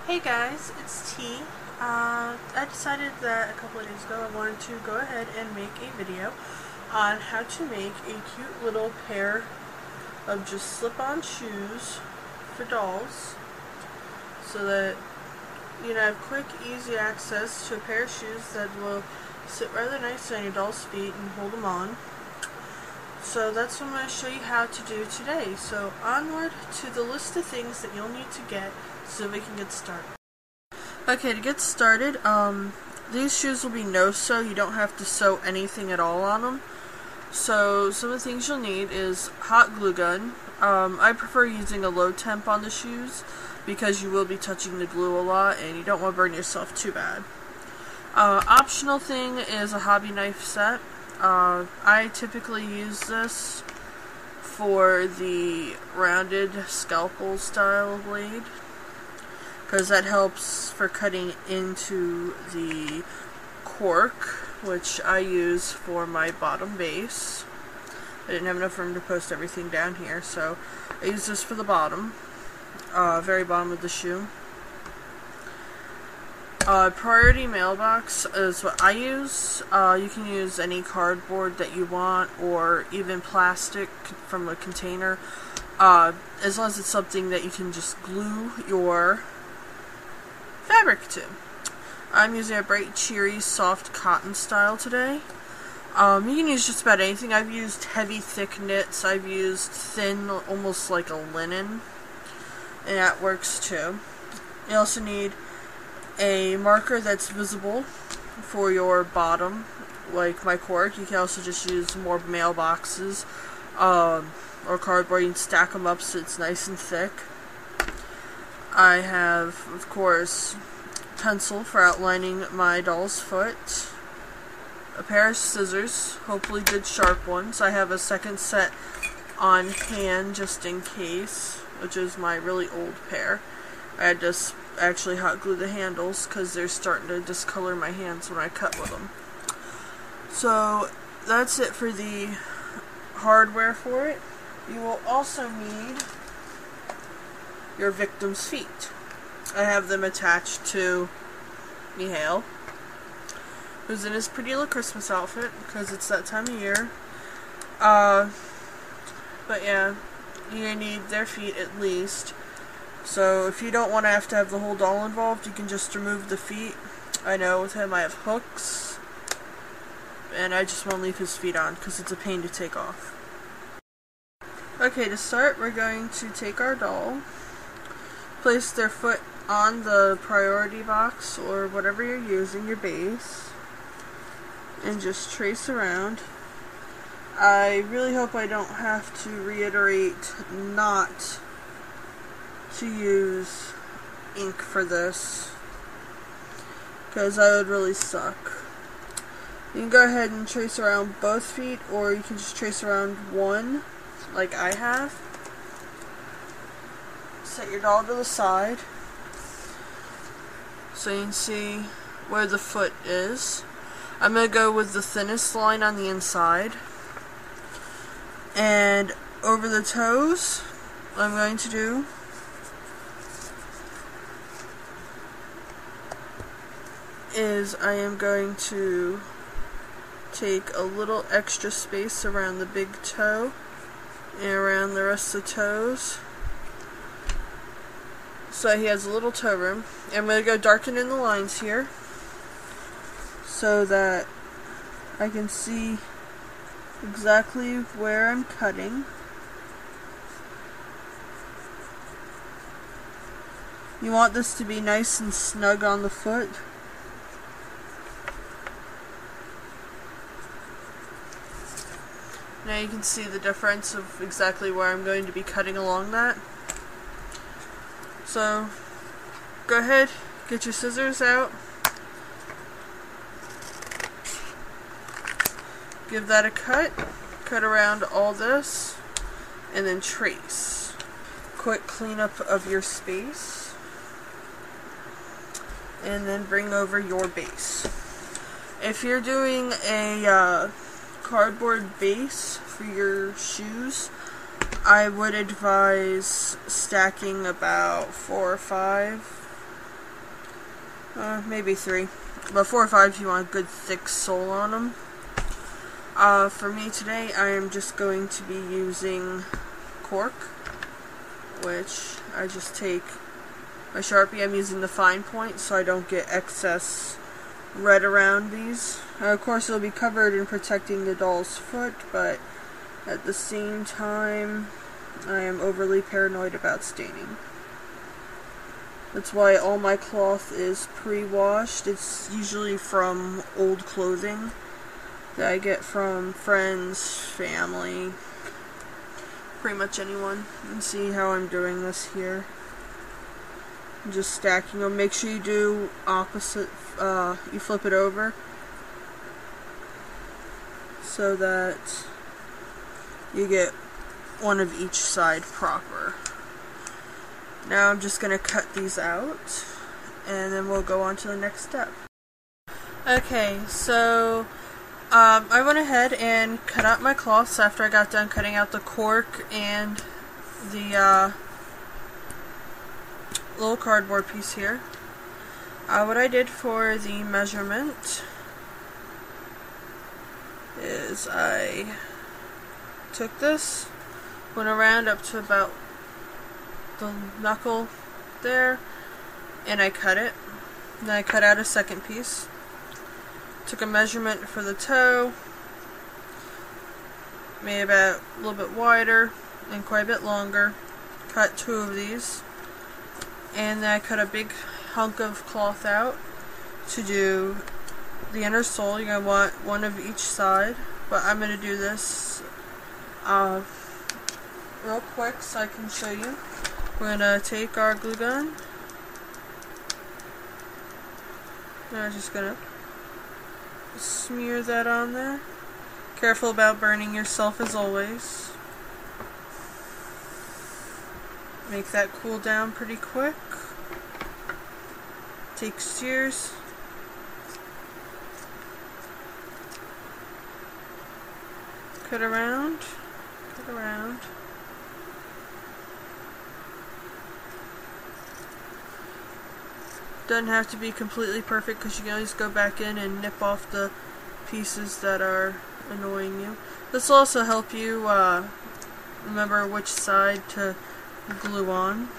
Hey guys, it's T. I decided that a couple of days ago I wanted to go ahead and make a video on how to make a cute little pair of just slip-on shoes for dolls so that you can have quick, easy access to a pair of shoes that will sit rather nicely on your doll's feet and hold them on. So that's what I'm going to show you how to do today. So onward to the list of things that you'll need to get so we can get started. Okay, to get started, these shoes will be no-sew. You don't have to sew anything at all on them. So some of the things you'll need is hot glue gun. I prefer using a low temp on the shoes because you will be touching the glue a lot and you don't want to burn yourself too bad. Optional thing is a hobby knife set. I typically use this for the rounded scalpel style blade because that helps for cutting into the cork, which I use for my bottom base. I didn't have enough room to post everything down here, so I use this for the bottom, very bottom of the shoe. Priority mailbox is what I use. You can use any cardboard that you want or even plastic from a container, as long as it's something that you can just glue your fabric to. I'm using a bright, cheery, soft cotton style today. You can use just about anything. I've used heavy, thick knits. I've used thin, almost like a linen, and that works too. You also need a marker that's visible for your bottom, like my cork. You can also just use more mailboxes or cardboard. You can stack them up so it's nice and thick. I have, of course, pencil for outlining my doll's foot, a pair of scissors, hopefully good sharp ones. I have a second set on hand just in case, which is my really old pair. I had to actually hot glue the handles because they're starting to discolor my hands when I cut with them. So that's it for the hardware for it. You will also need your victim's feet. I have them attached to Mihail, who's in his pretty little Christmas outfit because it's that time of year. But yeah, you need their feet at least. So if you don't want to have the whole doll involved, you can just remove the feet. I know with him I have hooks, and I just want to leave his feet on because it's a pain to take off. Okay, to start, we're going to take our doll, place their foot on the priority box or whatever you're using, your base, and just trace around. I really hope I don't have to reiterate not to use ink for this, because that would really suck. You can go ahead and trace around both feet, or you can just trace around one, like I have. Set your doll to the side so you can see where the foot is. I'm going to go with the thinnest line on the inside, and over the toes what I'm going to do is I am going to take a little extra space around the big toe and around the rest of the toes so he has a little toe room. And I'm going to go darken in the lines here so that I can see exactly where I'm cutting. You want this to be nice and snug on the foot. Now you can see the difference of exactly where I'm going to be cutting along that. So go ahead, get your scissors out, give that a cut around all this, and then trace. Quick cleanup of your space, and then bring over your base. If you're doing a cardboard base for your shoes, I would advise stacking about 4 or 5 maybe 3. But 4 or 5 if you want a good thick sole on them. For me today, I am just going to be using cork, which I just take my Sharpie. I'm using the fine point so I don't get excess red around these. Of course, it'll be covered in protecting the doll's foot, but at the same time, I am overly paranoid about staining. That's why all my cloth is pre-washed. It's usually from old clothing that I get from friends, family, pretty much anyone. You can see how I'm doing this here. I'm just stacking them. Make sure you do opposite, you flip it over so that you get one of each side proper. Now I'm just going to cut these out, and then we'll go on to the next step. Okay, so I went ahead and cut out my cloths after I got done cutting out the cork and the little cardboard piece here. What I did for the measurement is I took this, went around up to about the knuckle there, and I cut it. Then I cut out a second piece. Took a measurement for the toe, made about a little bit wider and quite a bit longer. Cut 2 of these, and then I cut a big hunk of cloth out to do the inner sole. You're going to want one of each side, but I'm going to do this real quick so I can show you. We're going to take our glue gun, and I'm just going to smear that on there. Careful about burning yourself as always. Make that cool down pretty quick. Take shears. Cut around. Cut around. Doesn't have to be completely perfect because you can always go back in and nip off the pieces that are annoying you. This will also help you remember which side to glue on.